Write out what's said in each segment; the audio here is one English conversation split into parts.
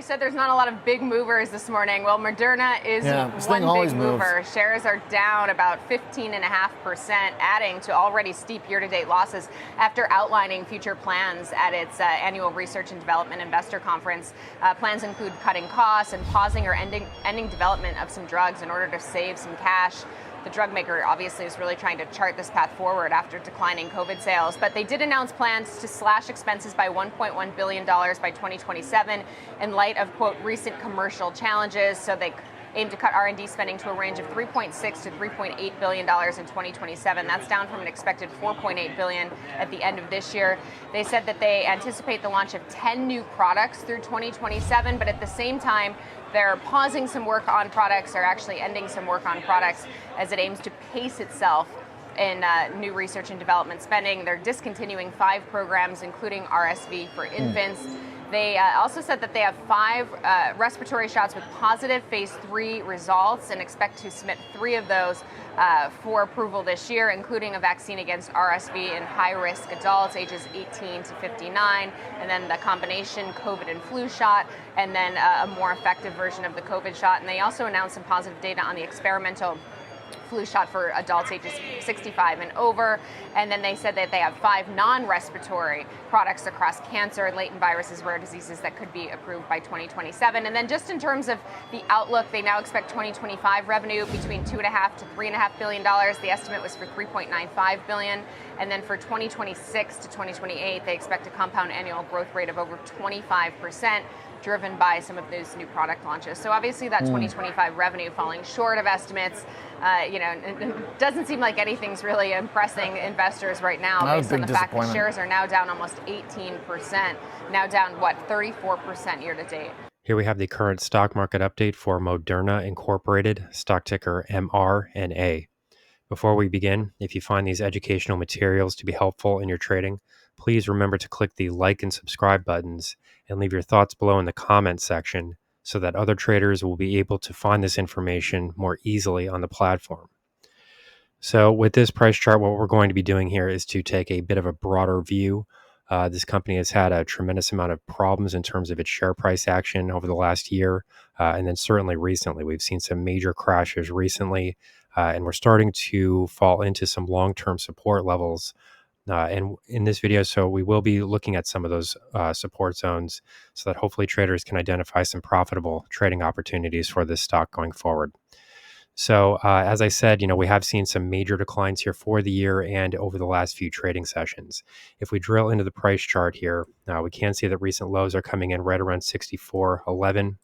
said there's not a lot of big movers this morning. Well, Moderna is one big mover. Shares are down about 15.5%, adding to already steep year-to-date losses after outlining future plans at its annual Research and Development Investor Conference. Plans include cutting costs and pausing or ending development of some drugs in order to save some cash. The drug maker obviously is really trying to chart this path forward after declining COVID sales. But they did announce plans to slash expenses by $1.1 billion by 2027 in light of, quote, recent commercial challenges. So they aim to cut R&D spending to a range of $3.6 to $3.8 billion in 2027. That's down from an expected $4.8 billion at the end of this year. They said that they anticipate the launch of 10 new products through 2027, but at the same time, they're pausing some work on products, or actually ending some work on products, as it aims to pace itself in new research and development spending. They're discontinuing 5 programs, including RSV for infants. They also said that they have 5 respiratory shots with positive phase 3 results and expect to submit 3 of those for approval this year, including a vaccine against RSV in high-risk adults ages 18 to 59, and then the combination COVID and flu shot, and then a more effective version of the COVID shot. And they also announced some positive data on the experimental flu shot for adults ages 65 and over. And then they said that they have 5 non-respiratory products across cancer, latent viruses, rare diseases that could be approved by 2027. And then just in terms of the outlook, they now expect 2025 revenue between $2.5 to $3.5 billion. The estimate was for $3.95 billion. And then for 2026 to 2028, they expect a compound annual growth rate of over 25%. Driven by some of those new product launches. So obviously that 2025 revenue falling short of estimates, it doesn't seem like anything's really impressing investors right now, based on the fact that shares are now down almost 18%, now down, 34% year to date. Here we have the current stock market update for Moderna Incorporated, stock ticker mRNA. Before we begin, if you find these educational materials to be helpful in your trading, please remember to click the like and subscribe buttons and leave your thoughts below in the comments section so that other traders will be able to find this information more easily on the platform. So with this price chart, what we're going to be doing here is to take a bit of a broader view. This company has had a tremendous amount of problems in terms of its share price action over the last year. And then certainly recently, we've seen some major crashes recently, and we're starting to fall into some long-term support levels. And in this video, so we will be looking at some of those support zones so that hopefully traders can identify some profitable trading opportunities for this stock going forward. So as I said, we have seen some major declines here for the year and over the last few trading sessions. If we drill into the price chart here, we can see that recent lows are coming in right around 64.11.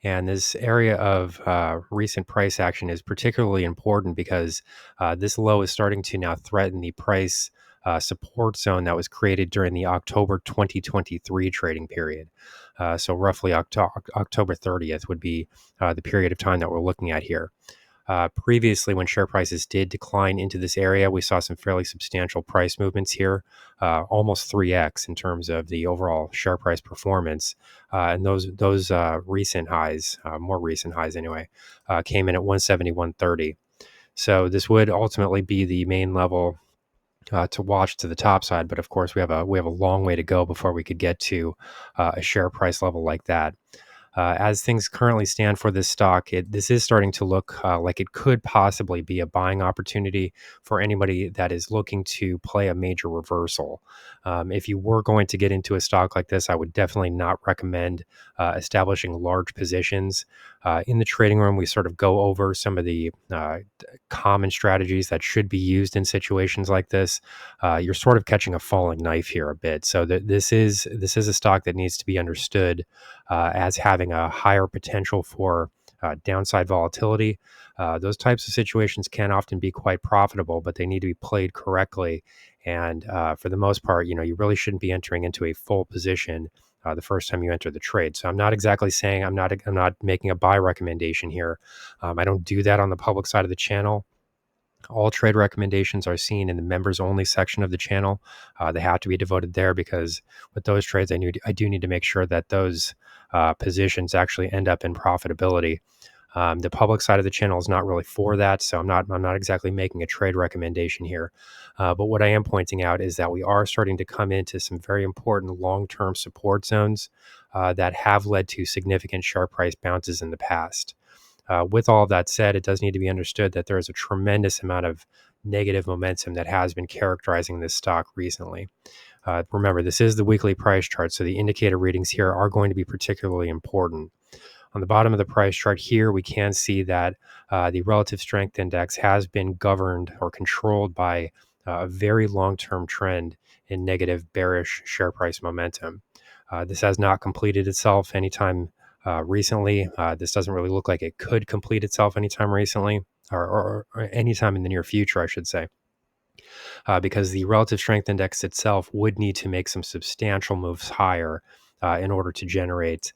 And this area of recent price action is particularly important because this low is starting to now threaten the price support zone that was created during the October 2023 trading period. So roughly October 30th would be the period of time that we're looking at here. Previously, when share prices did decline into this area, we saw some fairly substantial price movements here, almost 3x in terms of the overall share price performance. And those recent highs, more recent highs anyway, came in at 171.30. So this would ultimately be the main level to watch to the top side, but of course we have a long way to go before we could get to a share price level like that. As things currently stand for this stock, this is starting to look like it could possibly be a buying opportunity for anybody that is looking to play a major reversal. If you were going to get into a stock like this, I would definitely not recommend establishing large positions. In the trading room, we sort of go over some of the common strategies that should be used in situations like this. You're sort of catching a falling knife here a bit. So this is a stock that needs to be understood as having a higher potential for downside volatility. Those types of situations can often be quite profitable, but they need to be played correctly. And for the most part, you really shouldn't be entering into a full position the first time you enter the trade. So I'm not exactly saying I'm not making a buy recommendation here. I don't do that on the public side of the channel. All trade recommendations are seen in the members only section of the channel. They have to be devoted there because with those trades, I do need to make sure that those positions actually end up in profitability. The public side of the channel is not really for that, so I'm not exactly making a trade recommendation here. But what I am pointing out is that we are starting to come into some very important long-term support zones that have led to significant sharp price bounces in the past. With all of that said, it does need to be understood that there is a tremendous amount of negative momentum that has been characterizing this stock recently. Remember, this is the weekly price chart, so the indicator readings here are going to be particularly important. On the bottom of the price chart here, we can see that the relative strength index has been governed or controlled by a very long-term trend in negative bearish share price momentum. This has not completed itself anytime recently. This doesn't really look like it could complete itself anytime recently, or anytime in the near future, I should say. Because the relative strength index itself would need to make some substantial moves higher in order to generate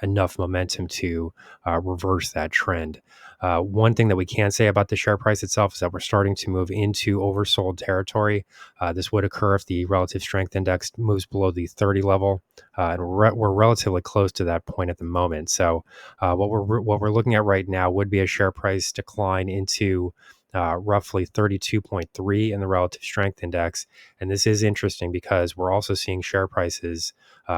enough momentum to reverse that trend. One thing that we can say about the share price itself is that we're starting to move into oversold territory. This would occur if the relative strength index moves below the 30 level, and we're relatively close to that point at the moment. So, what we're looking at right now would be a share price decline into roughly 32.3 in the relative strength index. And this is interesting because we're also seeing share prices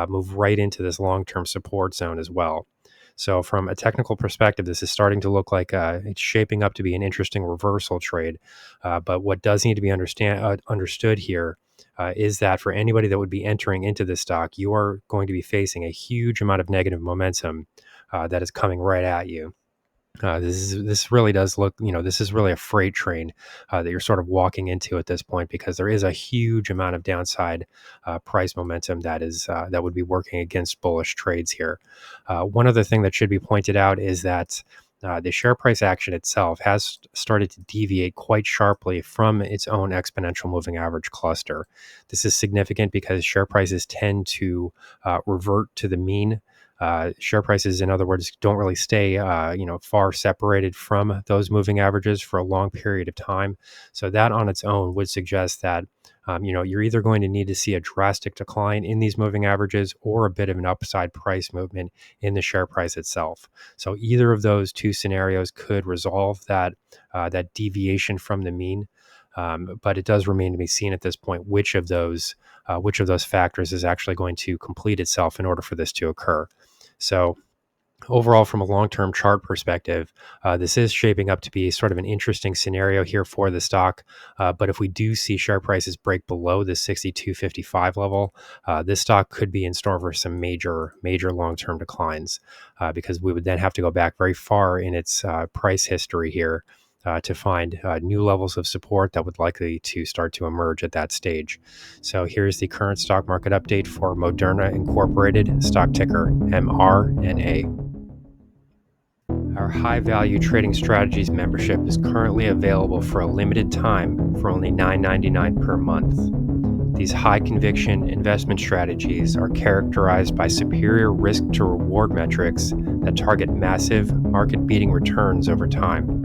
move right into this long-term support zone as well. So from a technical perspective, this is starting to look like it's shaping up to be an interesting reversal trade. But what does need to be understood here is that for anybody that would be entering into this stock, you are going to be facing a huge amount of negative momentum that is coming right at you. This really does look, this is really a freight train that you're sort of walking into at this point, because there is a huge amount of downside price momentum that would be working against bullish trades here. One other thing that should be pointed out is that the share price action itself has started to deviate quite sharply from its own exponential moving average cluster. This is significant because share prices tend to revert to the mean. Share prices, in other words, don't really stay, far separated from those moving averages for a long period of time. So that on its own would suggest that, you're either going to need to see a drastic decline in these moving averages or a bit of an upside price movement in the share price itself. So either of those two scenarios could resolve that deviation from the mean. But it does remain to be seen at this point which of those factors is actually going to complete itself in order for this to occur. So overall, from a long-term chart perspective, this is shaping up to be sort of an interesting scenario here for the stock. But if we do see share prices break below the 62.55 level, this stock could be in store for some major long-term declines, because we would then have to go back very far in its price history here to find new levels of support that would likely to start to emerge at that stage. So here's the current stock market update for Moderna Incorporated, stock ticker mRNA. Our high value trading strategies membership is currently available for a limited time for only $9.99 per month. These high conviction investment strategies are characterized by superior risk to reward metrics that target massive market beating returns over time.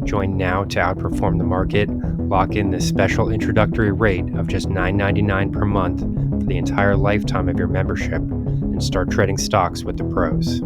Join now to outperform the market. Lock in this special introductory rate of just $9.99 per month for the entire lifetime of your membership, and start trading stocks with the pros.